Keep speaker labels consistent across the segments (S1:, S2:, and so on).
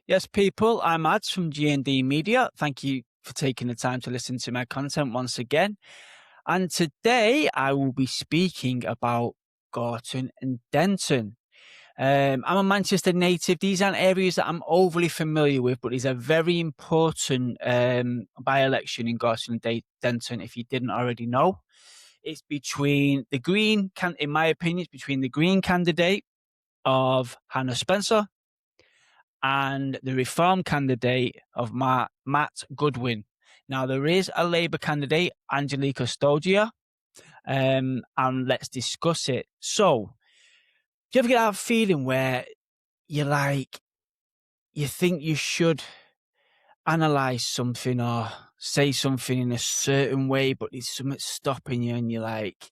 S1: Yes, people, I'm Ads from GND Media. Thank you for taking the time to listen to my content once again. And today I will be speaking about Gorton and Denton. I'm a Manchester native. These aren't areas that I'm overly familiar with, but it's a very important by-election in Gorton and Denton, if you didn't already know. It's between the in my opinion, it's between the Green candidate of Hannah Spencer and the Reform candidate of Matt Goodwin. Now, there is a Labour candidate, Angelica Stogia, and let's discuss it. So, do you ever get that feeling where you think you should analyse something or say something in a certain way, but there's something stopping you and you're like,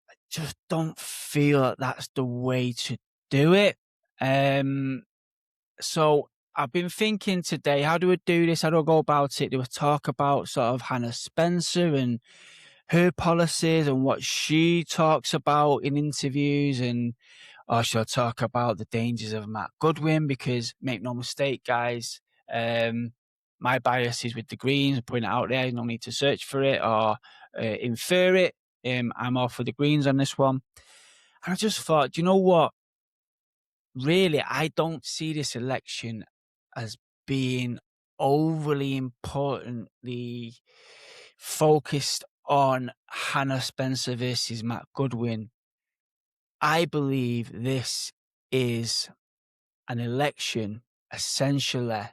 S1: I just don't feel that that's the way to do it. So I've been thinking today, how do I do this? How do I go about it? Do I talk about sort of Hannah Spencer and her policies and what she talks about in interviews, or should I talk about the dangers of Matt Goodwin? Because make no mistake, guys, my bias is with the Greens. I'm putting it out there. No need to search for it or infer it. I'm all for the Greens on this one. And I just thought, do you know what? Really, I don't see this election as being overly importantly focused on Hannah Spencer versus Matt Goodwin. I believe this is an election essentially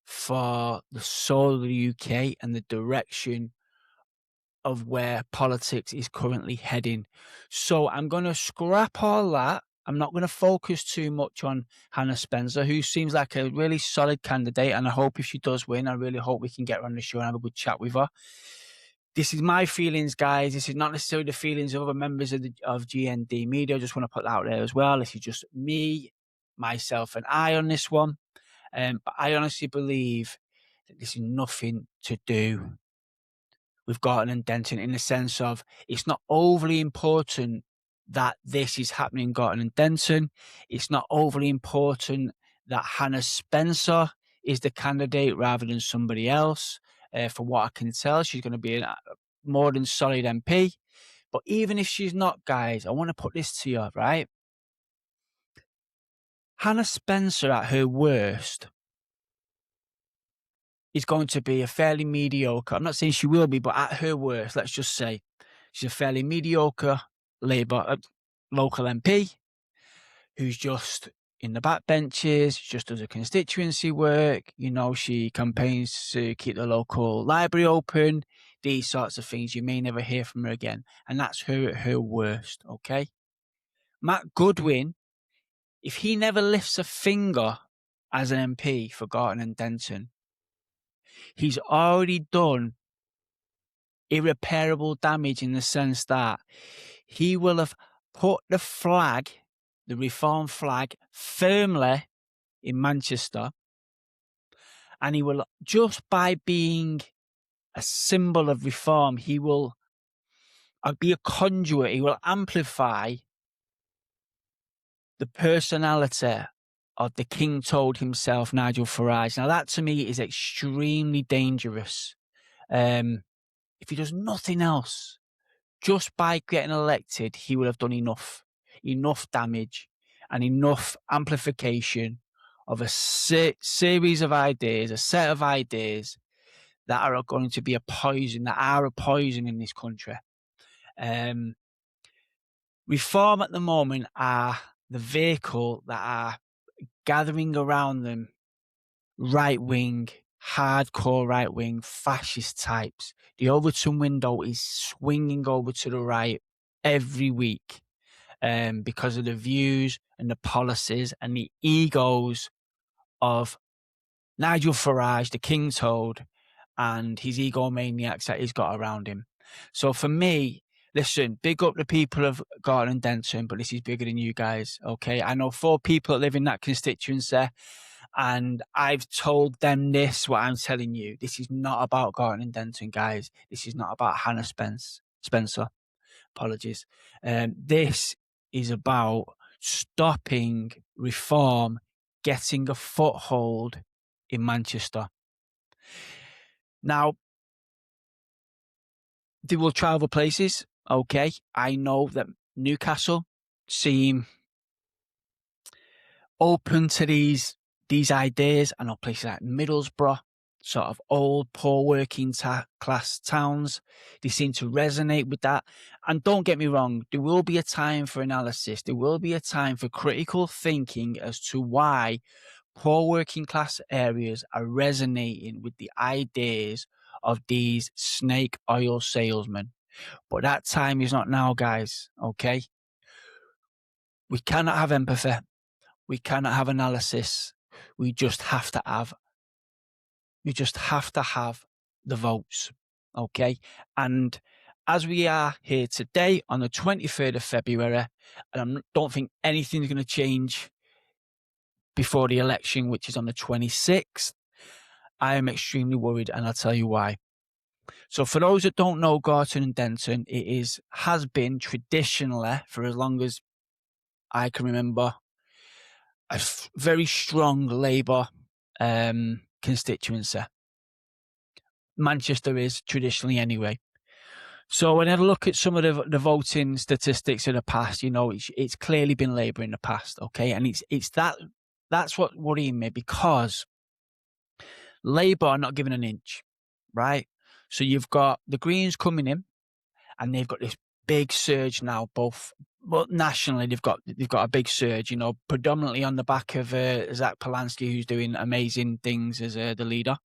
S1: for the soul of the UK and the direction of where politics is currently heading. So I'm going to scrap all that. I'm not going to focus too much on Hannah Spencer, who seems like a really solid candidate. And I hope if she does win, I really hope we can get her on the show and have a good chat with her. This is my feelings, guys. This is not necessarily the feelings of other members of GND Media. I just want to put that out there as well. This is just me, myself, and I on this one. But I honestly believe that this is nothing to do with Gorton and Denton in the sense of it's not overly important that this is happening in Gorton and Denton. It's not overly important that Hannah Spencer is the candidate rather than somebody else. From what I can tell, she's going to be a more than solid MP. But even if she's not, guys, I want to put this to you, right? Hannah Spencer at her worst is going to be a fairly mediocre. I'm not saying she will be, but at her worst, let's just say she's a fairly mediocre Labour local MP who's just in the backbenches, just does a constituency work. You know, she campaigns to keep the local library open, these sorts of things. You may never hear from her again. And that's her at her worst, okay? Matt Goodwin, if he never lifts a finger as an MP for Gorton and Denton, he's already done irreparable damage in the sense that he will have put the flag, the Reform flag, firmly in Manchester, and he will, just by being a symbol of reform, he will be a conduit. He will amplify the personality of the King Toad himself, Nigel Farage. Now, that to me is extremely dangerous. If he does nothing else, just by getting elected, he will have done enough damage and enough amplification of a series of ideas, a set of ideas that are going to be a poison in this country. Reform at the moment are the vehicle that are gathering around them right-wing, hardcore right-wing fascist types. The Overton window is swinging over to the right every week because of the views and the policies and the egos of Nigel Farage, the King Toad, and his egomaniacs that he's got around him. So for me, listen, big up the people of Gorton and Denton, but this is bigger than you guys, okay? I know 4 people that live in that constituency, and I've told them this, what I'm telling you. This is not about Gorton and Denton, guys. This is not about Hannah Spencer. Apologies. This is about stopping reform getting a foothold in Manchester. Now, they will try other places. Okay, I know that Newcastle seem open to these ideas. I know places like Middlesbrough, sort of old, poor working class towns, they seem to resonate with that. And don't get me wrong, there will be a time for analysis. There will be a time for critical thinking as to why poor working class areas are resonating with the ideas of these snake oil salesmen. But that time is not now, guys, okay? We cannot have empathy. We cannot have analysis. We just have to have the votes, okay? And as we are here today on the 23rd of February, and I don't think anything's going to change before the election, which is on the 26th, I am extremely worried, and I'll tell you why. So for those that don't know Gorton and Denton, it has been traditionally, for as long as I can remember, a very strong Labour constituency. Manchester is traditionally anyway. So when I look at some of the voting statistics of the past, you know, it's clearly been Labour in the past, okay? And that's what worrying me, because Labour are not giving an inch, right? So you've got the Greens coming in, and they've got this big surge now, but nationally they've got a big surge, you know, predominantly on the back of Zach Polanski, who's doing amazing things as the leader.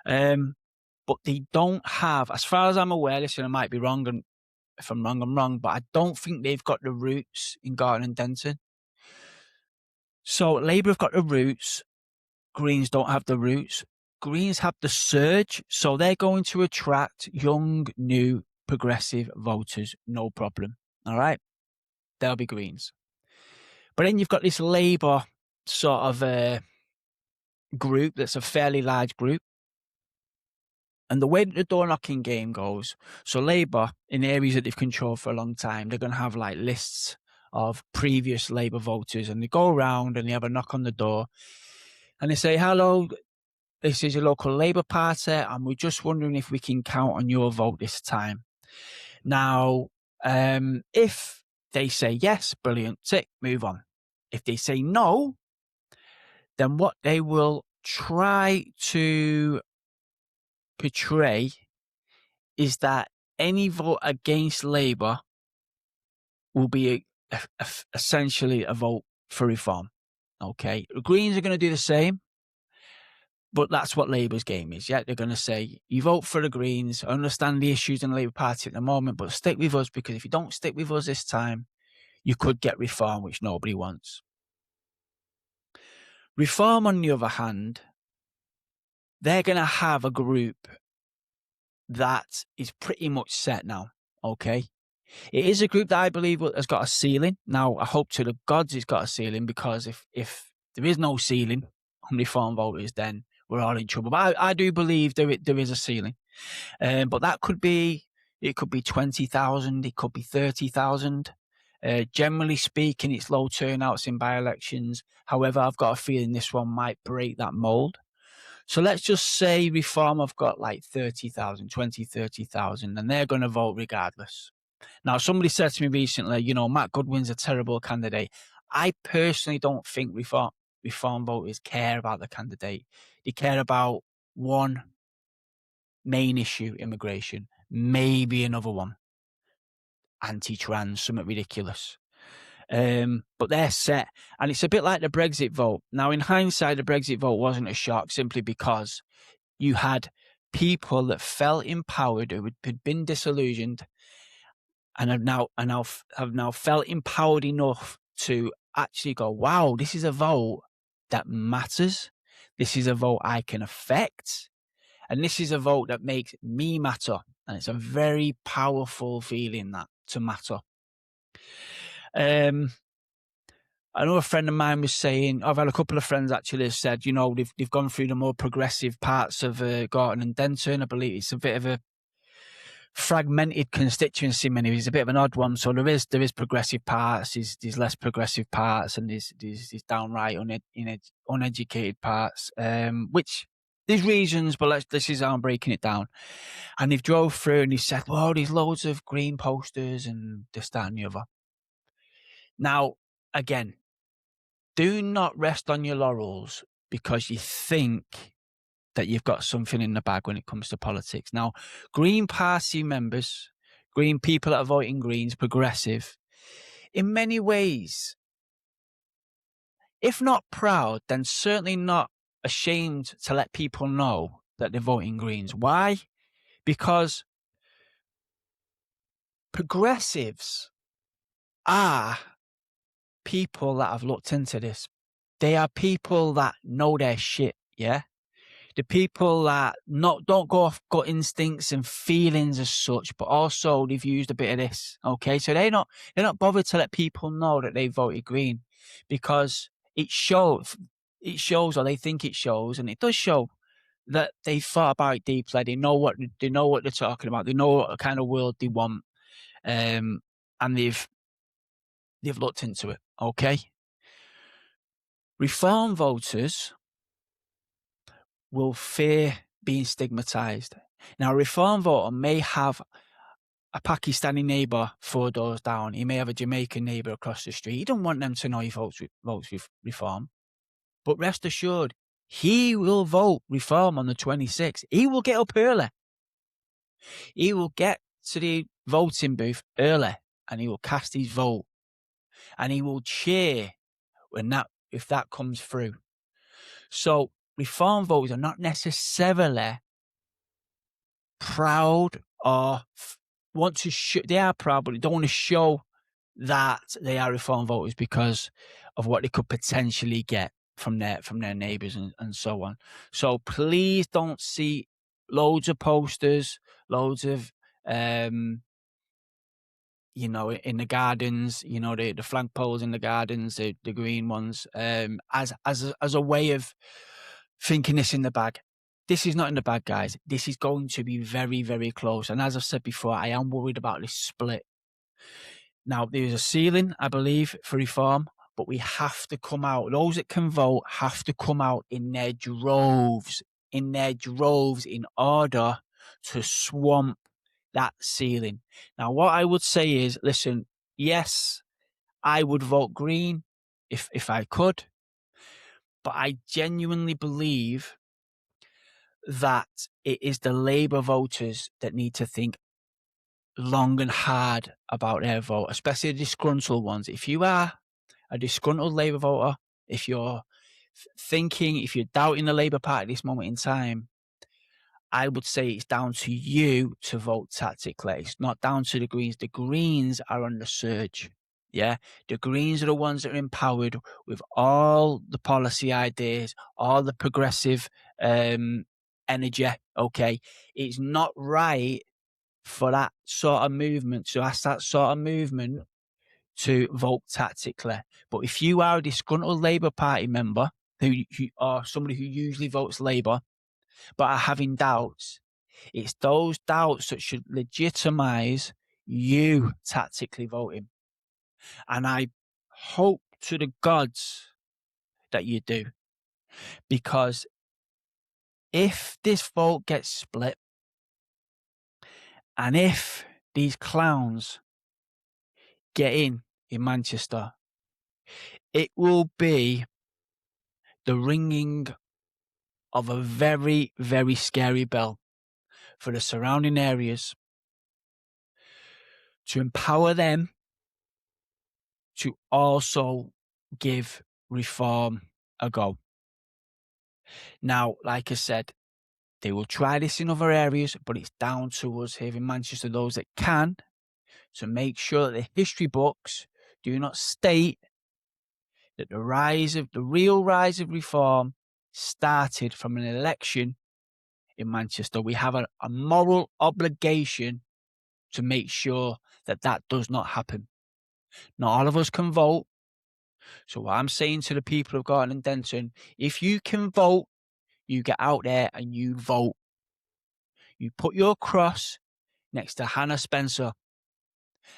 S1: But they don't have, as far as I'm aware, listen, I might be wrong, and if I'm wrong, I'm wrong, but I don't think they've got the roots in Gorton and Denton. So Labour have got the roots, Greens don't have the roots. Greens have the surge, so they're going to attract young, new, progressive voters, no problem. All right? They'll be Greens. But then you've got this Labour sort of group that's a fairly large group. And the way that the door knocking game goes, so Labour, in areas that they've controlled for a long time, they're going to have like lists of previous Labour voters, and they go around and they have a knock on the door and they say, hello, this is your local Labour Party, and we're just wondering if we can count on your vote this time. Now, if they say yes, brilliant, tick, move on. If they say no, then what they will try to portray is that any vote against Labour will be essentially a vote for reform. Okay, the Greens are going to do the same, but that's what Labour's game is. Yeah, they're going to say, you vote for the Greens, I understand the issues in the Labour Party at the moment, but stick with us, because if you don't stick with us this time, you could get reform, which nobody wants. Reform, on the other hand, they're going to have a group that is pretty much set now, okay? It is a group that I believe has got a ceiling. Now, I hope to the gods it's got a ceiling, because if there is no ceiling on reform voters, then we're all in trouble. But I do believe there is a ceiling. But that could be 20,000, it could be 30,000. Generally speaking, it's low turnouts in by-elections. However, I've got a feeling this one might break that mould. So let's just say Reform have got like 30,000, 30,000, and they're going to vote regardless. Now, somebody said to me recently, you know, Matt Goodwin's a terrible candidate. I personally don't think Reform voters care about the candidate. They care about one main issue, immigration, maybe another one, anti-trans, something ridiculous. But they're set. And it's a bit like the Brexit vote. Now, in hindsight, the Brexit vote wasn't a shock, simply because you had people that felt empowered, who had been disillusioned, and have now felt empowered enough to actually go, wow, this is a vote that matters. This is a vote I can affect. And this is a vote that makes me matter. And it's a very powerful feeling, that, to matter. I know a friend of mine was saying, I've had a couple of friends actually have said, you know, they've gone through the more progressive parts of Gorton and Denton. I believe it's a bit of a fragmented constituency. Many is a bit of an odd one. So there is progressive parts, there's less progressive parts, and there's downright uneducated parts. Which there's reasons, but this is how I'm breaking it down. And they've drove through and they said, "Well, there's loads of green posters and this, that, and the other." Now, again, do not rest on your laurels because you think that you've got something in the bag when it comes to politics. Now, Green Party members, Green people that are voting Greens, progressive, in many ways, if not proud, then certainly not ashamed to let people know that they're voting Greens. Why? Because progressives are people that have looked into this. They are people that know their shit, yeah? The people that don't go off gut instincts and feelings as such, but also they've used a bit of this, okay? So they're not bothered to let people know that they voted Green because it shows, or they think it shows, and it does show that they thought about it deeply. They know what they're talking about. They know what kind of world they want, and they've looked into it, okay? Reform voters will fear being stigmatized. Now, a reform voter may have a Pakistani neighbour 4 doors down. He may have a Jamaican neighbour across the street. He don't want them to know he votes with reform. But rest assured, he will vote reform on the 26th. He will get up early. He will get to the voting booth early and he will cast his vote. And he will cheer if that comes through. So reform voters are not necessarily proud or want to they are proud, but they don't want to show that they are reform voters because of what they could potentially get from their neighbours and so on. So please don't see loads of posters, loads of in the gardens, the flag poles in the gardens, the green ones, as a way of thinking this in the bag. This is not in the bag, guys. This is going to be very, very close. And as I've said before, I am worried about this split. Now, there's a ceiling, I believe, for reform, but we have to come out. Those that can vote have to come out in their droves, in order to swamp that ceiling. Now, what I would say is, listen, yes, I would vote Green if I could, but I genuinely believe that it is the Labour voters that need to think long and hard about their vote, especially the disgruntled ones. If you are a disgruntled Labour voter, if you're doubting the Labour Party at this moment in time, I would say it's down to you to vote tactically. It's not down to the Greens. The Greens are on the surge. Yeah, the Greens are the ones that are empowered with all the policy ideas, all the progressive energy. Okay, it's not right for that sort of movement to ask that sort of movement to vote tactically. But if you are a disgruntled Labour Party member who or somebody who usually votes Labour but are having doubts, it's those doubts that should legitimise you tactically voting. And I hope to the gods that you do. Because if this vote gets split, and if these clowns get in Manchester, it will be the ringing of a very, very scary bell for the surrounding areas to empower them to also give reform a go. Now, like I said, they will try this in other areas, but it's down to us here in Manchester, those that can, to make sure that the history books do not state that the real rise of reform started from an election in Manchester. We have a moral obligation to make sure that does not happen. Not all of us can vote. So what I'm saying to the people of Gorton and Denton, if you can vote, you get out there and you vote. You put your cross next to Hannah Spencer,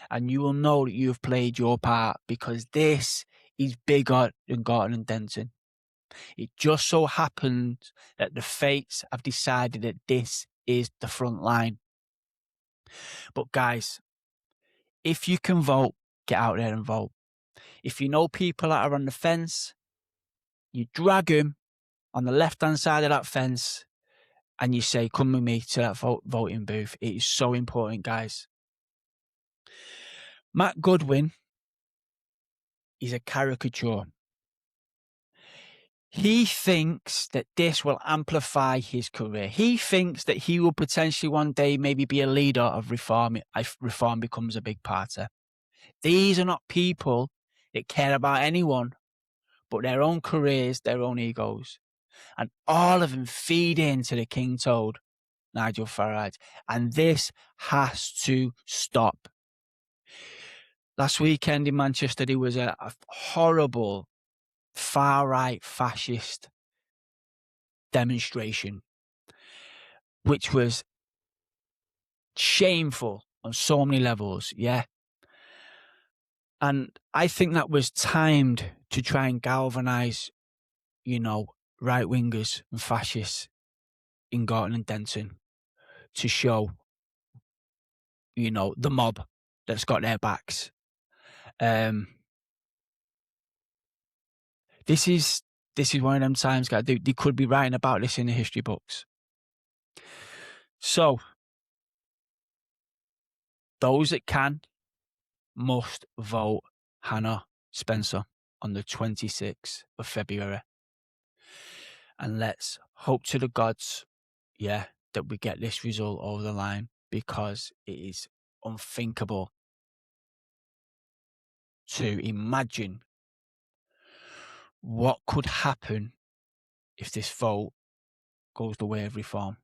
S1: and you will know that you've played your part, because this is bigger than Gorton and Denton. It just so happens that the fates have decided that this is the front line. But guys, if you can vote, get out there and vote. If you know people that are on the fence, you drag them on the left-hand side of that fence and you say, come with me to that voting booth. It is so important, guys. Matt Goodwin is a caricature. He thinks that this will amplify his career. He thinks that he will potentially one day maybe be a leader of reform if reform becomes a big party. These are not people that care about anyone but their own careers, their own egos. And all of them feed into the King Toad, Nigel Farage. And this has to stop. Last weekend in Manchester, there was a horrible far-right fascist demonstration, which was shameful on so many levels, yeah. And I think that was timed to try and galvanise, right-wingers and fascists in Gorton and Denton to show, the mob that's got their backs. This is one of them times, guys. They could be writing about this in the history books. So, those that can must vote Hannah Spencer on the 26th of February. And let's hope to the gods, that we get this result over the line, because it is unthinkable to imagine what could happen if this vote goes the way of reform.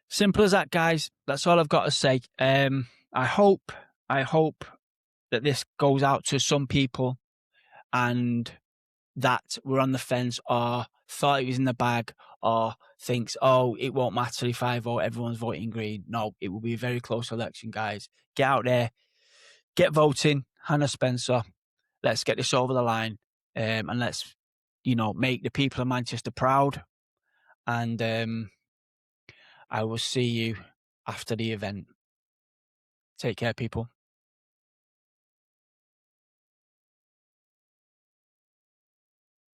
S1: Simple as that, guys. That's all I've got to say. I hope that this goes out to some people and that were on the fence or thought it was in the bag or thinks, oh, it won't matter if I vote, everyone's voting green. No, it will be a very close election, guys. Get out there, get voting, Hannah Spencer. Let's get this over the line, and let's, make the people of Manchester proud. And I will see you after the event. Take care, people.